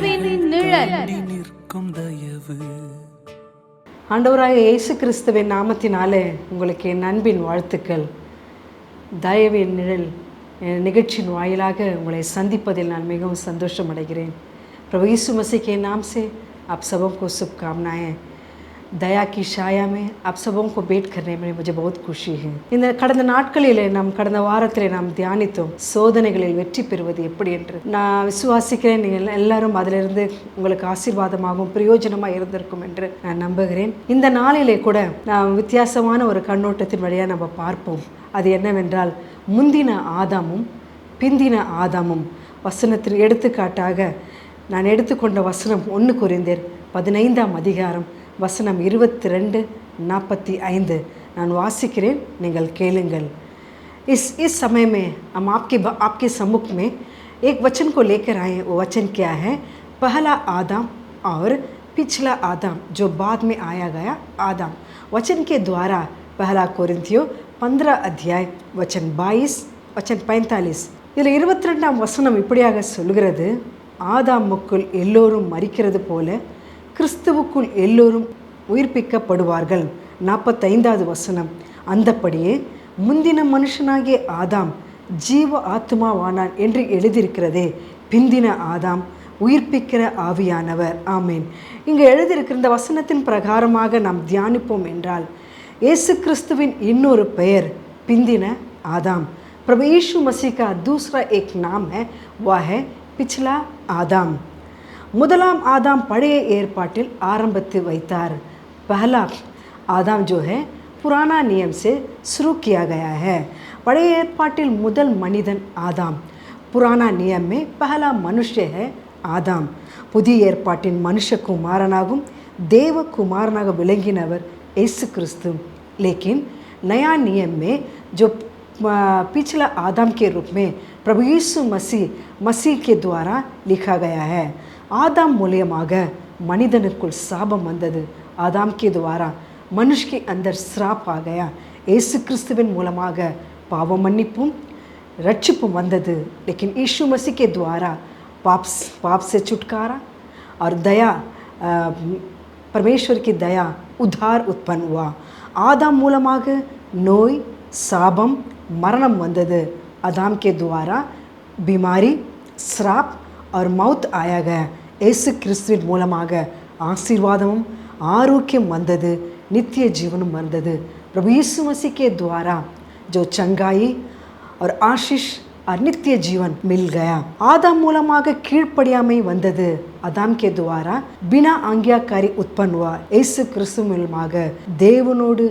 தயவின் நிழல். நிற்கும் தயவு. ஆண்டவராக இயேசு கிறிஸ்துவின் நாமத்தினாலே உங்களுக்கு என் அன்பின் வாழ்த்துக்கள். தயவின் நிழல் நிகழ்ச்சியின் வாயிலாக உங்களை சந்திப்பதில் நான் மிகவும் சந்தோஷம் அடைகிறேன். प्रभु यीशु मसीह के नाम से आप सबों को शुभकामनाएं। दया की छाया में आप सबों को भेंट करने में मुझे बहुत खुशी है. இந்த கடந்த நாட்களிலே கடந்த வாரத்திலே நாம் தியானித்தோம் சோதனைகளில் வெற்றி பெறுவது எப்படி என்று. நான் விசுவாசிக்கிறேன் நீங்கள் எல்லாரும் அதிலிருந்து உங்களுக்கு ஆசீர்வாதமாகவும் பிரயோஜனமாக இருந்திருக்கும் என்று நான் நம்புகிறேன். இந்த நாளிலே கூட நாம் வித்தியாசமான ஒரு கண்ணோட்டத்தின் வழியாக நம்ம பார்ப்போம். அது என்னவென்றால் முந்தின ஆதாமும் பிந்தின ஆதாமும். வசனத்தில் எடுத்துக்காட்டாக நான் எடுத்துக்கொண்ட வசனம் 1 கொரிந்தியர் 15ஆம் அதிகாரம் वसनम 22:45 நான் வாசிக்கிறேன், நீங்கள் கேளுங்கள். इस समय में हम आपके सम्मुख में एक वचन को लेकर आए. वो वचन क्या है? पहला आदम और पिछला आदम जो बाद में आया गया आदम. वचन के द्वारा पहला कोरिन्थियो 15 अध्याय वचन 22 वचन 45. இதில் 22ஆம் வசனம் இப்படியாக சொல்கிறது, ஆதாமுக்குள் எல்லோரும் மரிக்கிறது போல கிறிஸ்துவுக்குள் எல்லோரும் உயிர்ப்பிக்கப்படுவார்கள். 45வது வசனம், அந்தப்படியே முந்தின மனுஷனாகிய ஆதாம் ஜீவ ஆத்மாவானான் என்று எழுதியிருக்கிறதே, பிந்தின ஆதாம் உயிர்ப்பிக்கிற ஆவியானவர். ஆமீன். இங்கே எழுதியிருக்கிற இந்த வசனத்தின் பிரகாரமாக நாம் தியானிப்போம் என்றால், இயேசு கிறிஸ்துவின் இன்னொரு பெயர் பிந்தின ஆதாம். प्रभु यीशु मसीह का दूसरा एक नाम है, वह है पिछला आदम. முதலாம் ஆதாம் பழைய ஏற்பாட்டில் ஆரம்பித்து வைத்தார். पहला आदम जो है पुराना नियम से शुरू किया गया है. பழைய ஏற்பாட்டில் முதல் மனிதன் ஆதாம். पुराना नियम में पहला मनुष्य है ஆதாம். புதிய ஏற்பாட்டின் மனுஷகுமாரனாகும் தேவகுமாரனாக விளங்கினவர் இயேசு கிறிஸ்து. लेकिन नया नियम में जो पिछला आदम के रूप में प्रभु यीशु मसीह के द्वारा लिखा गया है. आदम मूल्यமாக மனிதனுக்குள் சாபம் வந்தது. आदम के द्वारा मनुष्य के अंदर श्राप आ गया. यीशु क्रिस्तुविன் மூலமாக பாவ மன்னிப்பும் ரட்சிப்பும் வந்தது. लेकिन यीशु मसीह के द्वारा पाप से छुटकारा और दया, परमेश्वर की दया, उद्धार उत्पन्न हुआ. आदम மூலமாக நோய், சாபம், மரணம் வந்தது. आदम के द्वारा बीमारी, श्राप और मौत आया गया. यीशु क्रिस्तुविன் மூலமாக ஆசீர்வாதமும் ஆரோக்கியம் வந்தது, நித்திய ஜீவனும் வந்தது. प्रभु यीशु मसीह के द्वारा जो चंगाई और आशीष और नित्य जीवन मिल गया. आदम மூலமாக கீழ்ப்படியாமை வந்தது. आदम के द्वारा बिना आज्ञाकारी उत्पन्न हुआ. यीशु क्रिस्तु மூலமாக தேவனோடு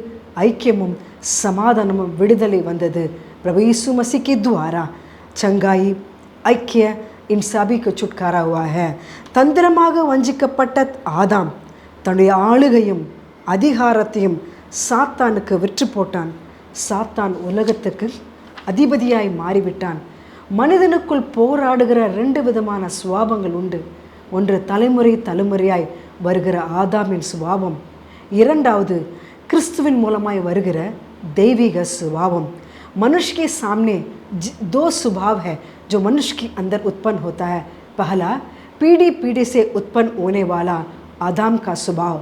ஐக்கியமும் சமாதானமும் விடுதலை வந்தது. प्रभु यीशु मसीह के द्वारा चंगाई, ஐக்கிய, इन सभी को छुटकारा हुआ है. தந்திரமாக வஞ்சிக்கப்பட்ட ஆதாம் தன்னுடைய ஆளுகையும் அதிகாரத்தையும் சாத்தானுக்கு விற்று போட்டான். சாத்தான் உலகத்துக்கு அதிபதியாய் மாறிவிட்டான். மனிதனுக்குள் போராடுகிற 2 விதமான சுவாபங்கள் உண்டு. ஒன்று தலைமுறையாய் வருகிற ஆதாமின் சுவாபம், இரண்டாவது கிறிஸ்துவின் மூலமாய் வருகிற தெய்வீக சுபாவம். मनुष्य के सामने 2 स्वभाव है जो मनुष्य के अंदर उत्पन्न होता है. पहला पीढ़ी से उत्पन्न होने वाला आदम का स्वभाव.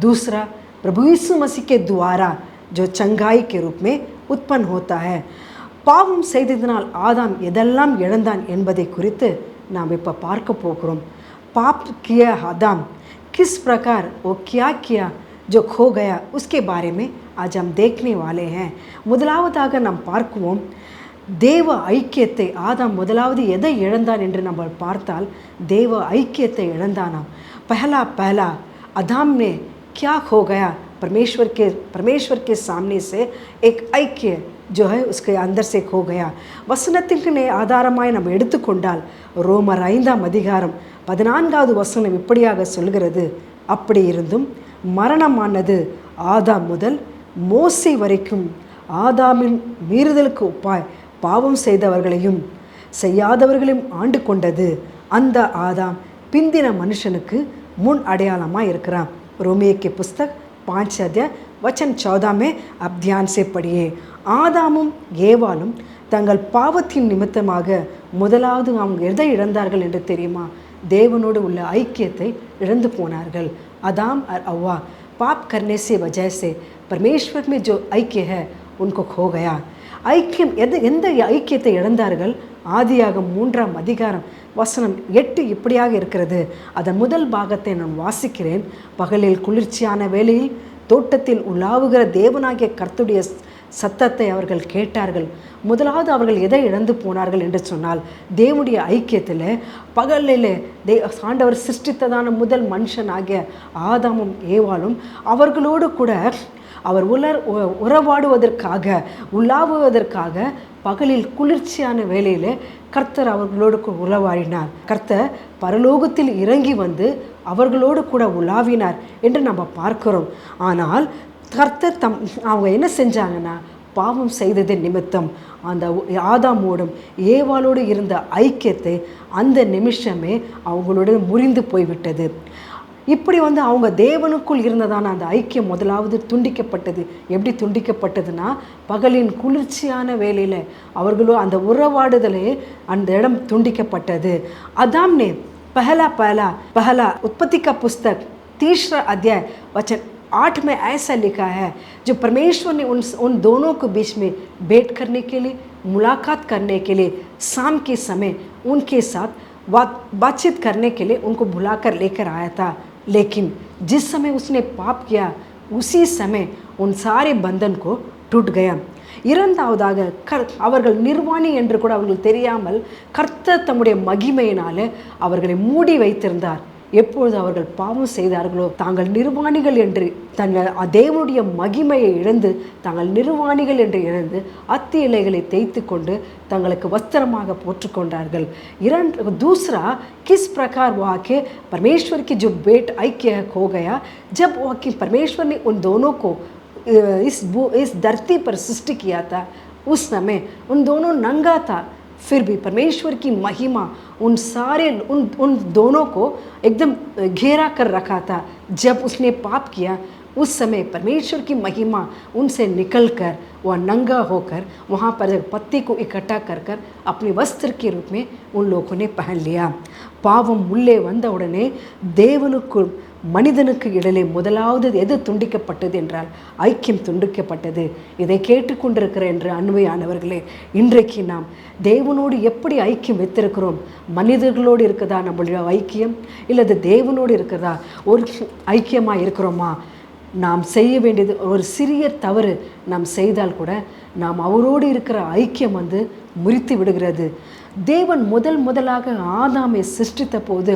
दूसरा प्रभु यीशु मसीह के द्वारा जो चंगाई के रूप में उत्पन्न होता है. பாவம் செய்ததினால் ஆதாம் எதெல்லாம் இழந்தான் என்பதை குறித்து நாம் இப்போ பார்க்க போகிறோம். पाप किया आदम किस प्रकार वो क्या किया जो खो गया, उसके बारे में आज हम देखने वाले हैं. முதலாவதாக நாம் பார்க்குவோம் தேவ ஐக்கியத்தை. ஆதாம் முதலாவது எதை இழந்தான் என்று நம்ம பார்த்தால் தேவ ஐக்கியத்தை இழந்தானாம். पहला आदम ने क्या खो गया? परमेश्वर के सामने से एक ஐக்கிய जो है उसके अंदर से खो गया. வசனத்திற்கு ஆதாரமாய் நம்ம எடுத்துக்கொண்டால் ரோமர் 5ஆம் அதிகாரம் 14வது வசனம் இப்படியாக சொல்கிறது, அப்படி இருந்தும் மரணமானது ஆதாம் முதல் மோசே வரைக்கும் ஆதாமின் மீறுதலுக்கு ஒப்பாய் பாவம் செய்தவர்களையும் செய்யாதவர்களையும் ஆண்டு கொண்டது. அந்த ஆதாம் பிந்தின மனுஷனுக்கு முன் அடையாளமாக இருக்கிறான். रोमियो के पुस्तक 5 अध्याय वचन 14 में आप ध्यान से पढ़िए. ஆதாமும் ஏவாளும் தங்கள் பாவத்தின் நிமித்தமாக முதலாவது அவங்க எதை இழந்தார்கள் என்று தெரியுமா? தேவனோடு உள்ள ஐக்கியத்தை இழந்து போனார்கள். आदम और हव्वा पाप करने से वजह से परमेश्वर में जो ऐक्य है उनको खो गया. ஐக்கியம் எந்த ஐக்கியத்தை இழந்தார்கள்? ஆதியாகமம் 3ஆம் அதிகாரம் வசனம் 8 இப்படியாக இருக்கிறது. அதன் முதல் பாகத்தை நான் வாசிக்கிறேன். பகலில் குளிர்ச்சியான வேளையில் தோட்டத்தில் உலாவுகிற தேவனாகிய கர்த்தருடைய சத்தத்தை அவர்கள் கேட்டார்கள். முதலாவது அவர்கள் எதை இழந்து போனார்கள் என்று சொன்னால், தேவனுடைய ஐக்கியத்தில் பகலில் ஆண்டவர் சிருஷ்டித்ததான முதல் மனுஷனாகிய ஆதாமும் ஏவாளும் அவர்களோடு கூட அவர் உறவாடுவதற்காக உலாவுவதற்காக பகலில் குளிர்ச்சியான வேளையில் கர்த்தர் அவர்களோடு உறவாடினார். கர்த்தர் பரலோகத்தில் இறங்கி வந்து அவர்களோடு கூட உலாவினார் என்று நம்ம பார்க்கிறோம். ஆனால் கர்த்தர் அவங்க என்ன செஞ்சாங்கன்னா, பாவம் செய்தது நிமித்தம் அந்த ஆதாமோடும் ஏவாளோடு இருந்த ஐக்கியத்தை அந்த நிமிஷமே அவங்களோட முறிந்து போய்விட்டது. இப்படி அவங்க தேவனுக்குள் இருந்ததான அந்த ஐக்கியம் முதலாவது துண்டிக்கப்பட்டது. எப்படி துண்டிக்கப்பட்டதுன்னா, பகலின் குளிர்ச்சியான வேளையில் அவர்களோ அந்த உறவாடுதலே அந்த இடம் துண்டிக்கப்பட்டது. आदम ने पहला उत्पत्ति का पुस्तक 3 अध्याय वचन 8 में ऐसा लिखा है, जो परमेश्वर ने उन दोनों को बीच में भेंट करने के लिए, मुलाकात करने के लिए शाम के समय उनके साथ बातचीत करने के लिए उनको बुलाकर लेकर आया था. लेकिन जिस समय उसने पाप किया उसी समय उन सारे बंधन को टूट गया. இரண்டாவதாக அவர்கள் நிர்வாணி என்று கூட அவர்கள் தெரியாமல் கர்த்தர் தம்முடைய மகிமையினாலே அவர்களை மூடி வைத்திருந்தார். எப்பொழுது அவர்கள் பாவம் செய்தார்களோ, தாங்கள் நிர்வாணிகள் என்று தேவனுடைய மகிமையை இழந்து தாங்கள் நிர்வாணிகள் என்று இழந்து அத்தி இலைகளை தேய்த்து கொண்டு தங்களுக்கு வஸ்திரமாக போற்றுக்கொண்டார்கள். दूसरा किस प्रकार वहाँ के परमेश्वर की जो भेंट ऐक्य खो गया, जब वहाँ की परमेश्वर ने उन दोनों को इस धरती पर सृष्टि किया था, उस समय उन दोनों नंगा था, फिर भी परमेश्वर की महिमा उन दोनों को एकदम घेरा कर रखा था. जब उसने पाप किया उस समय परमेश्वर की महिमा उनसे निकलकर वह नंगा होकर वहाँ पर पत्ती को इकट्ठा कर कर अपने वस्त्र के रूप में उन लोगों ने पहन लिया. பாவம் உள்ளே வந்த உடனே தேவனுக்கும் மனிதனுக்கு இடையிலே முதலாவது எது துண்டிக்கப்பட்டது என்றால் ஐக்கியம் துண்டிக்கப்பட்டது. இதை கேட்டுக்கொண்டிருக்கிற என்று அன்பையானவர்களே, இன்றைக்கு நாம் தேவனோடு எப்படி ஐக்கியம் வைத்திருக்கிறோம்? மனிதர்களோடு இருக்கிறதா நம்மளுடைய ஐக்கியம், இல்லது தேவனோடு இருக்கிறதா ஒரு ஐக்கியமாக இருக்கிறோமா? நாம் செய்ய வேண்டியது ஒரு சிறிய தவறு நாம் செய்தால் கூட நாம் அவரோடு இருக்கிற ஐக்கியம் முறித்து விடுகிறது. தேவன் முதலாக ஆதாமை சிருஷ்டித்த போது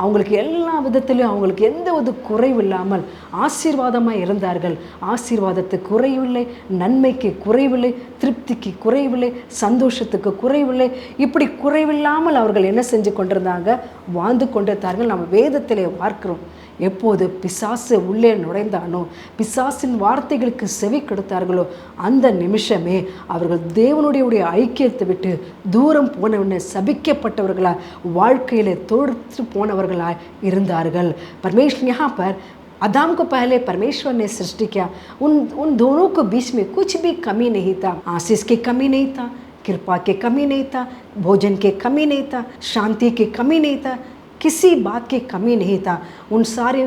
அவங்களுக்கு எல்லா விதத்திலும் அவங்களுக்கு எந்த ஒரு குறைவில்லாமல் ஆசீர்வாதமாக இருந்தார்கள். ஆசீர்வாதத்துக்கு குறைவில்லை, நன்மைக்கு குறைவில்லை, திருப்திக்கு குறைவில்லை, சந்தோஷத்துக்கு குறைவில்லை. இப்படி குறைவில்லாமல் அவர்கள் என்ன செஞ்சு கொண்டிருந்தாங்க? வாழ்ந்து கொண்டிருந்தார்கள். நம்ம வேதத்திலே பார்க்கிறோம். எப்போது பிசாசு உள்ளே நுழைந்தானோ, பிசாசின் வார்த்தைகளுக்கு செவி கொடுத்தார்களோ, அந்த நிமிஷமே அவர்கள் தேவனுடைய ஐக்கியத்தை விட்டு தூரம் போனவன சபிக்கப்பட்டவர்களாய் வாழ்க்கையிலே தோற்று போனவர்களாய் இருந்தார்கள். परमेश्वर यहाँ पर आदम को पहले परमेश्वर ने सृष्टि किया. उन दोनों को बीच में कुछ भी कमी नहीं था. आशीष की कमी नहीं था, कृपा की कमी नहीं था, भोजन की कमी नहीं था, शांति की कमी नहीं था, किसी बात की कमी नहीं था. उन सारे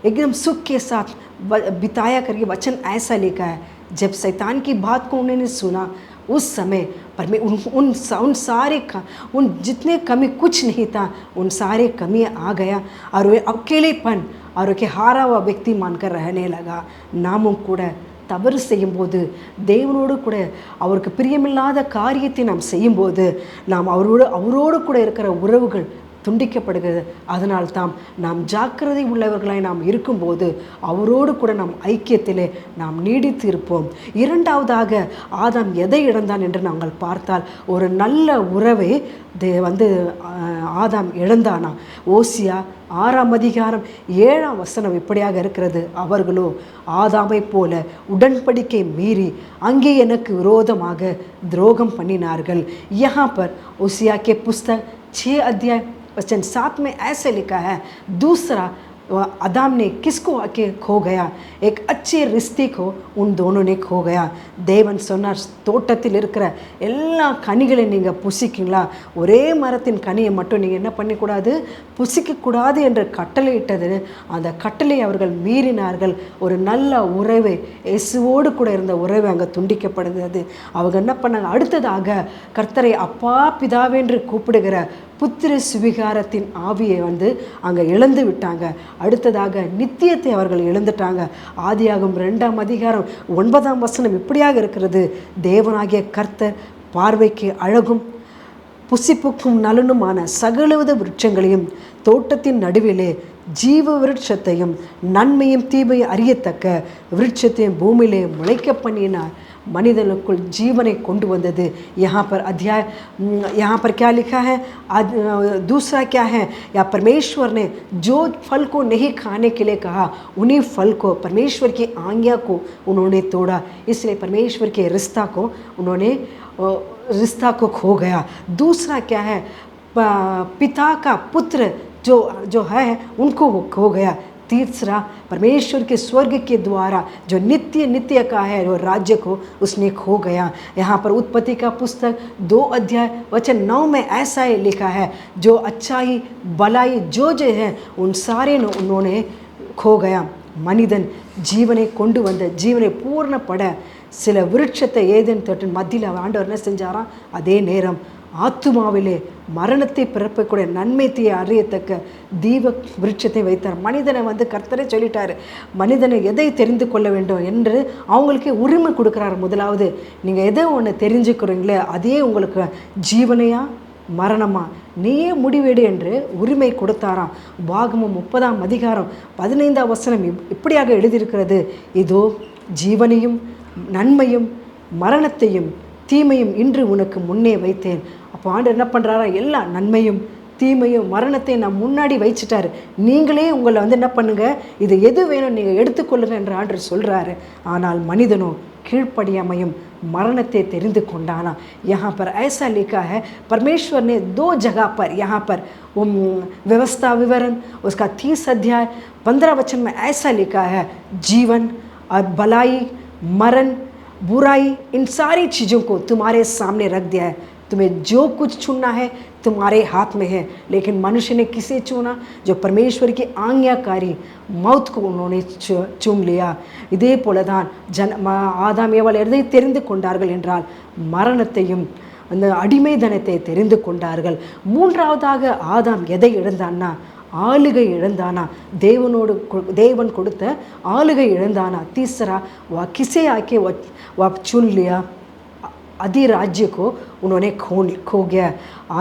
एकदम सुख के साथ बिताया करके वचन ऐसा लिखा है, जब शैतान की बात को उन्होंने सुना उस समय उन सारे उन जितने कमी कुछ नहीं था, उन सारे कमी आ गया और वे अकेलेपन और के हारा हुआ व्यक्ति मानकर रहने लगा. நாமும் கூட தவறு செய்யும்போது, தேவனோடு கூட அவருக்கு பிரியமில்லாத காரியத்தை நாம் செய்யும்போது, நாம் அவரோடு கூட இருக்கிற உறவுகள் துண்டிக்கப்படுகிறது. அதனால் நாம் ஜாக்கிரதை உள்ளவர்களாய் நாம் இருக்கும்போது அவரோடு கூட நாம் ஐக்கியத்திலே நாம் நீடித்து இருப்போம். இரண்டாவதாக ஆதாம் எதை இழந்தான் என்று நாங்கள் பார்த்தால், ஒரு நல்ல உறவை ஆதாம் இழந்தானா. ஓசியா 6ஆம் அதிகாரம் 7ஆம் வசனம் இப்படியாக இருக்கிறது, அவர்களோ ஆதாமை போல உடன்படிக்கை மீறி அங்கே எனக்கு விரோதமாக துரோகம் பண்ணினார்கள். यहाँ पर ओसिया के पुस्तक 6 अध्याय वचन 7 में ऐसे लिखा है, दूसरा आदम ने किसको आके खो गया? एक अच्छे रिश्ते को उन दोनों ने खो गया. தேவன் சொன்னார், தோட்டத்தில் இருக்கிற எல்லா கனிகளையும் நீங்கள் புசிக்கீங்களா, ஒரே மரத்தின் கனியை மட்டும் நீங்கள் என்ன பண்ணக்கூடாது, புசிக்கக்கூடாது என்று கட்டளையிட்டது. அந்த கட்டளை அவர்கள் மீறினார்கள். ஒரு நல்ல உறவை, இயேசுவோடு கூட இருந்த உறவை அங்கே துண்டிக்கப்படுகிறது. அவங்க என்ன பண்ணாங்க, அடுத்ததாக கர்த்தரை அப்பா பிதாவே என்று கூப்பிடுகிற புத்திர சுவிகாரத்தின் ஆவியை அங்கே இழந்து விட்டாங்க. அடுத்ததாக நித்தியத்தை அவர்கள் இழந்துட்டாங்க. ஆதியாகமம் 2ஆம் அதிகாரம் 9ஆம் வசனம் இப்படியாக இருக்கிறது, தேவனாகிய கர்த்தர் பார்வைக்கு அழகும் புசிப்புக்கும் நலனுமான சகலவித விருட்சங்களையும் தோட்டத்தின் நடுவிலே ஜீவ விருட்சத்தையும் நன்மையும் தீமையும் அறியத்தக்க விருட்சத்தையும் பூமியிலே முளைக்க பண்ணினார். मनिदनुकुल जीवन கொண்டு வந்தது. यहाँ पर क्या लिखा है, दूसरा क्या है, या परमेश्वर ने जो फल को नहीं खाने के लिए कहा उन्हीं फल को, परमेश्वर की आज्ञा को उन्होंने तोड़ा. इसलिए परमेश्वर के रिश्ता को खो गया. दूसरा क्या है, पिता का पुत्र जो है उनको वो खो गया. तीसरा, परमेश्वर के स्वर्ग के द्वारा जो नित्य का है वो राज्य को उसने खो गया. यहाँ पर उत्पत्ति का पुस्तक 2 अध्याय वचन 9 में ऐसा ही लिखा है, जो अच्छाई भलाई जो है उन सारे उन्होंने खो गया. மனிதன் ஜீவனை கொண்டு வந்த ஜீவனை பூர்ணப்பட சில விருட்சத்தை ஏதேன் தோட்டின் மத்தியில் ஆண்டவர் என்ன செஞ்சாராம், அதே நேரம் ஆத்துமாவிலே மரணத்தை பிறப்பக்கூடிய நன்மை தீய அறியத்தக்க தீப விருட்சத்தை வைத்தார். மனிதனை கர்த்தரே சொல்லிட்டார், மனிதனை எதை தெரிந்து கொள்ள வேண்டும் என்று அவங்களுக்கு உரிமை கொடுக்குறாரு. முதலாவது நீங்கள் எதை ஒன்று தெரிஞ்சுக்கிறீங்களே அதே உங்களுக்கு ஜீவனையா மரணமா நீயே முடிவெடு என்று உரிமை கொடுத்தாராம். உபாகமம் 30ஆம் அதிகாரம் 15ஆம் வசனம் இப்படியாக எழுதியிருக்கிறது, இதோ ஜீவனையும் நன்மையும் மரணத்தையும் தீமையும் இன்று உனக்கு முன்னே வைத்தேன். அப்போ ஆண்டவர் என்ன பண்ணுறாரா, எல்லா நன்மையும் தீமையும் மரணத்தையும் நான் முன்னாடி வச்சுட்டாரு. நீங்களே உங்களை என்ன பண்ணுங்க, இது எது வேணும் நீங்கள் எடுத்துக்கொள்ளுங்க என்று ஆண்டவர் சொல்கிறாரு. ஆனால் மனிதனோ கீழ்ப்படியாமையும் मरणते தெரிந்து கொண்டானா. यहाँ पर ऐसा लिखा है, परमेश्वर ने 2 जगह पर यहाँ पर व्यवस्था विवरण उसका 30 अध्याय 15 वचन में ऐसा लिखा है, जीवन और भलाई मरण बुराई इन सारी चीज़ों को तुम्हारे सामने रख दिया है. तुम्हें जो कुछ चुनना है तुम्हारे हाथ में है. लेकिन मनुष्य ने किसे चुना, जो परमेश्वर की आज्ञाकारी मौत को उन्होंने चुन लिया. இதே போலதான் ஆதாம் ஏவாள் எதை தெரிந்து கொண்டார்கள் என்றால் மரணத்தையும் அந்த அடிமைதனத்தை தெரிந்து கொண்டார்கள். மூன்றாவதாக ஆதாம் எதை இழந்தான்னா, ஆளுகை இழந்தானா, தேவன் கொடுத்த ஆளுகை இழந்தானா. तीसरा वह किसे आके वह चुन लिया, अधिराज्य को उन्होंने खो गया.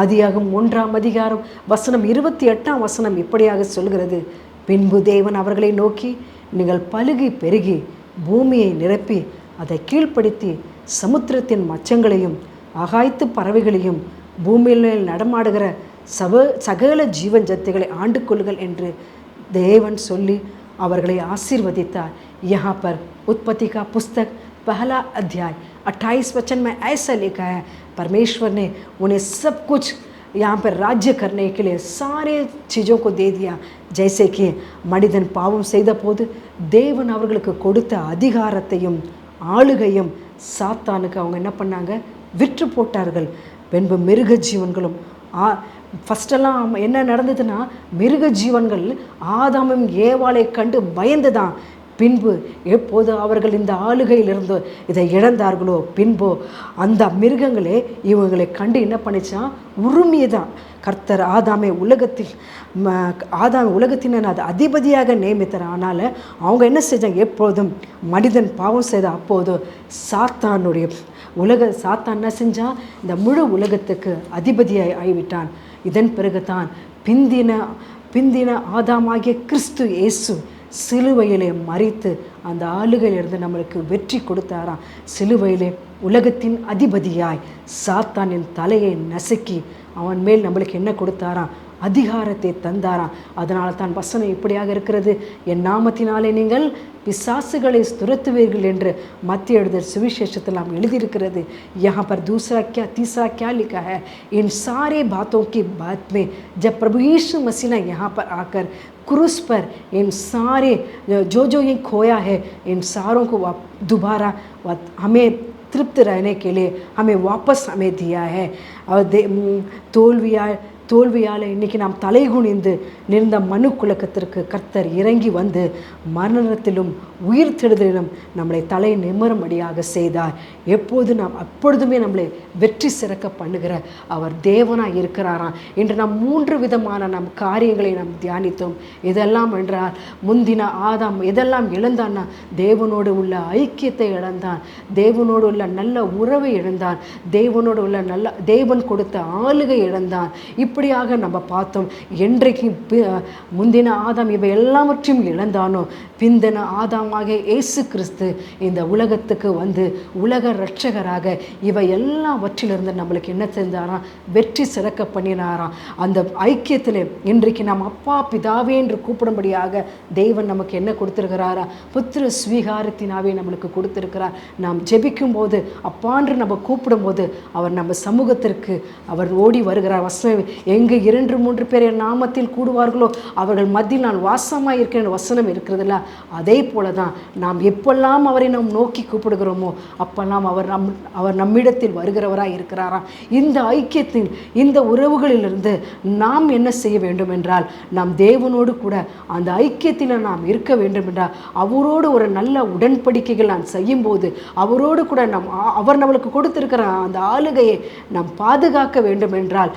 ஆதியாகமம் 1ஆம் அதிகாரம் வசனம் 28ஆம் வசனம் இப்படியாக சொல்கிறது, பின்பு தேவன் அவர்களை நோக்கி, நீங்கள் பலுகி பெருகி பூமியை நிரப்பி அதை கீழ்ப்படுத்தி சமுத்திரத்தின் மச்சங்களையும் ஆகாயத்து பறவைகளையும் பூமியில் நடமாடுகிற சகல ஜீவன் ஜத்துக்களை ஆண்டு கொள்ளுங்கள் என்று தேவன் சொல்லி அவர்களை ஆசீர்வதித்தார். यहाँ पर उत्पत्ति का पुस्तक 1 अध्याय 28 वचन में ऐसा लिखा है, परमेश्वर ने उन्हें सब कुछ यहाँ पर राज्य करने के लिए सारे चीज़ों को दे दिया. जैसे कि மனிதன் பாவம் செய்த போது தேவன் அவர்களுக்கு கொடுத்த அதிகாரத்தையும் ஆளுகையும் சாத்தானுக்கு அவங்க என்ன பண்ணாங்க, விற்று போட்டார்கள். பின்பு மிருக ஜீவன்களும் ஃபஸ்ட்டெல்லாம் என்ன நடந்ததுன்னா, மிருக ஜீவன்கள் ஆதாமும் ஏவாளை கண்டு பயந்து தான். பின்பு எப்போது அவர்கள் இந்த ஆளுகையிலிருந்து இதை இழந்தார்களோ பின்போ அந்த மிருகங்களே இவங்களை கண்டு என்ன பண்ணிச்சான், உரிமையதான். கர்த்தர் ஆதாமை உலகத்தின் அது அதிபதியாக நியமித்தார். ஆனால் அவங்க என்ன செஞ்சாங்க, எப்போதும் மனிதன் பாவம் செய்த அப்போது சாத்தான் என்ன செஞ்சான், இந்த முழு உலகத்துக்கு அதிபதியாய் ஆகிவிட்டான். இதன் பிறகு தான் பிந்தின ஆதாமாகிய கிறிஸ்து இயேசு சிலுவையிலே மறித்து அந்த ஆளுகையிலிருந்து நம்மளுக்கு வெற்றி கொடுத்தாராம். சிலுவையிலே உலகத்தின் அதிபதியாய் சாத்தானின் தலையை நசுக்கி அவன் மேல் நம்மளுக்கு என்ன கொடுத்தாராம், அதிகாரத்தை தந்தாராம். அதனால தான் வசனம் இப்படியாக இருக்கிறது, என் நாமத்தினாலே நீங்கள் பிசாசுகளை துரத்துவீர்கள் என்று மத்திய எழுதல் सुविशेषத்தில் நாம் எழுதியிருக்கிறது. यहाँ पर तीसरा क्या लिखा है, इन सारे बातों की बात में जब प्रभु यीशु मसीह ने यहाँ पर आकर क्रूस पर इन सारे जो ये खोया है, इन सारों को दोबारा हमें तृप्त रहने के लिए हमें वापस हमें दिया है. தோல்வியால் இன்றைக்கி நாம் தலைகுனிந்து நிறந்த மனு குலக்கத்திற்கு கர்த்தர் இறங்கி வந்து மரணத்திலும் உயிர் தெழுதலிலும் நம்மளை தலை நிமிரும்படியாக செய்தார். அப்பொழுதுமே நம்மளை வெற்றி சிறக்க பண்ணுகிற அவர் தேவனாக இருக்கிறாராம். இன்று நாம் 3 விதமான நம் காரியங்களை நாம் தியானித்தோம். இதெல்லாம் என்றால் முந்தின ஆதாம் எதெல்லாம் இழந்தான்னா, தேவனோடு உள்ள ஐக்கியத்தை இழந்தான், தேவனோடு உள்ள நல்ல உறவை இழந்தான், தேவனோடு உள்ள நல்ல தேவன் கொடுத்த ஆளுகை இழந்தான். இப்படியாக நம்ம பார்த்தோம். என்றைக்கு முந்தின ஆதாம் இவை எல்லாவற்றையும் இழந்தானோ, பிந்தின ஆதாமாக இயேசு கிறிஸ்து இந்த உலகத்துக்கு வந்து உலக இரட்சகராக இவை எல்லாவற்றிலிருந்து நம்மளுக்கு என்ன செஞ்சாராம்? வெற்றி சிறக்க பண்ணினாராம். அந்த ஐக்கியத்தில் இன்றைக்கு நாம் அப்பா பிதாவே என்று கூப்பிடும்படியாக தேவன் நமக்கு என்ன கொடுத்திருக்கிறாரா? புத்திர ஸ்வீகாரத்தினாவே நம்மளுக்கு கொடுத்திருக்கிறார். நாம் ஜெபிக்கும் போது, அப்பான்று நம்ம கூப்பிடும்போது அவர் நம்ம சமூகத்திற்கு அவர் ஓடி வருகிறார். வசனம், எங்கு 2-3 பேர் என் நாமத்தில் கூடுவார்களோ அவர்கள் மத்தியில் நான் வாசமாக இருக்கிற வசனம் இருக்கிறதில்ல. அதே போல தான் நாம் எப்பெல்லாம் அவரை நாம் நோக்கி கூப்பிடுகிறோமோ அப்பெல்லாம் அவர் நம்மிடத்தில் வருகிறவராக இருக்கிறாராம். இந்த ஐக்கியத்தில், இந்த உறவுகளிலிருந்து நாம் என்ன செய்ய வேண்டும் என்றால், நாம் தேவனோடு கூட அந்த ஐக்கியத்தில் நாம் இருக்க வேண்டும் என்றால், அவரோடு ஒரு நல்ல உடன்படிக்கைகள் நான் செய்யும்போது அவரோடு கூட அவர் நம்மளுக்கு கொடுத்திருக்கிற அந்த ஆளுகையை நாம் பாதுகாக்க வேண்டும் என்றால்,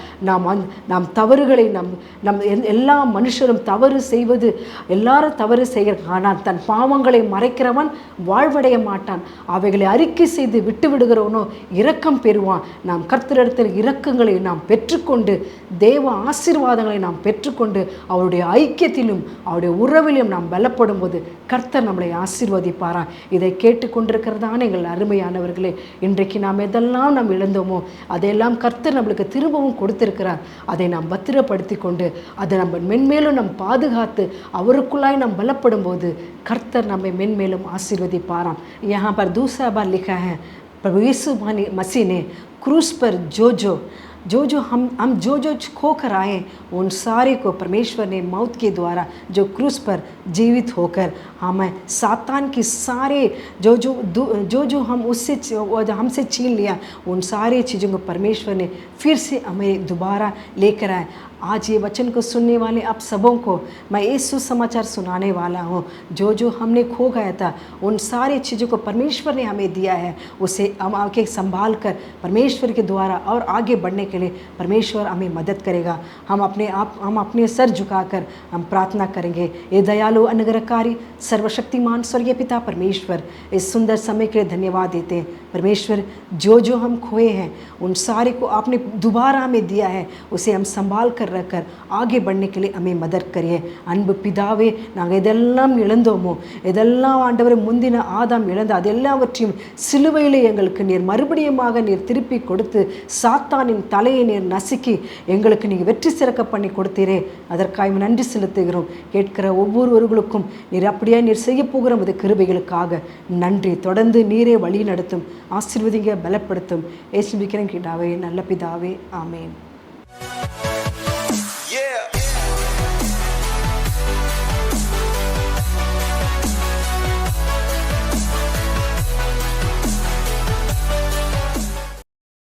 நாம் தவறுகளை நம் எல்லா மனுஷரும் தவறு செய்வது, எல்லாரும் தவறு செய்கிற, ஆனால் தன் பாவங்களை மறைக்கிறவன் வாழ்வடைய மாட்டான். அவைகளை அறிக்கை செய்து விட்டு விடுகிறவனோ இரக்கம் பெறுவான். நாம் கர்த்தரிடத்தில் இரக்கங்களை நாம் பெற்றுக்கொண்டு, தேவ ஆசீர்வாதங்களை நாம் பெற்றுக்கொண்டு, அவருடைய ஐக்கியத்திலும் அவருடைய உறவிலும் நாம் பலப்படும் போது கர்த்தர் நம்மளை ஆசீர்வதிப்பாராம். இதை கேட்டுக்கொண்டிருக்கிறதான எங்கள் அருமையானவர்களே, இன்றைக்கு நாம் எதெல்லாம் நாம் இழந்தோமோ அதையெல்லாம் கர்த்தர் நம்மளுக்கு திரும்பவும் கொடுத்திருக்கிறார். அதை நாம் பத்திரப்படுத்தி கொண்டு அதை நம்ம மென்மேலும் நாம் பாதுகாத்து அவருக்குள்ளாய் நாம் பலப்படும் போது கர்த்தர் நம்மை மென்மேலும் ஆசீர்வதிப்பாராம். यहाँ पर दूसरा बार लिखा है, प्रभु यीशु मसीह ने क्रूस पर जो हम जो खो कर आए, उन सारे को परमेश्वर ने मौत के द्वारा जो क्रूस पर जीवित होकर हमें सातान की सारे जो हम हमसे छीन लिया, उन सारे चीज़ों को परमेश्वर ने फिर से हमें दोबारा लेकर आए. आज ये वचन को सुनने वाले आप सबों को मैं ये सुसमाचार सुनाने वाला हूँ. जो हमने खो गया था, उन सारे चीज़ों को परमेश्वर ने हमें दिया है. उसे हम आके संभाल कर परमेश्वर के द्वारा और आगे बढ़ने के लिए परमेश्वर हमें मदद करेगा. हम अपने सर झुकाकर हम प्रार्थना करेंगे. ये दयालु अनुग्रहकारी सर्वशक्तिमान स्वर्गीय पिता परमेश्वर, इस सुंदर समय के लिए धन्यवाद देते हैं. परमेश्वर, जो हम खोए हैं उन सारे को आपने दोबारा हमें दिया है. उसे हम संभाल कर रखकर आगे बढ़ने के लिए हमें मदद करिए. அன்பு பிதாவே, நாங்கள் எதெல்லாம் இழந்தோமோ, எதெல்லாம் ஆண்டவரை முந்தின ஆதாம் இழந்த அதெல்லாவற்றையும் சிலுவையிலே எங்களுக்கு நீர் மறுபடியுமாக நீர் திருப்பி கொடுத்து சாத்தானின் தலையை நீர் நசுக்கி எங்களுக்கு நீங்கள் வெற்றி சிறக்க பண்ணி கொடுத்தீரே, அதற்காக நன்றி செலுத்துகிறோம். கேட்கிற ஒவ்வொருவர்களுக்கும் நீர் அப்படியே நீர் செய்ய போகிற உமது கிருபைகளுக்காக நன்றி. தொடர்ந்து நீரே வழி நடத்தும், ஆசீர்வதிங்க, பலப்படுத்தும். இயேசுவின் கிருபையினாலே நல்ல பிதாவே, ஆமென்.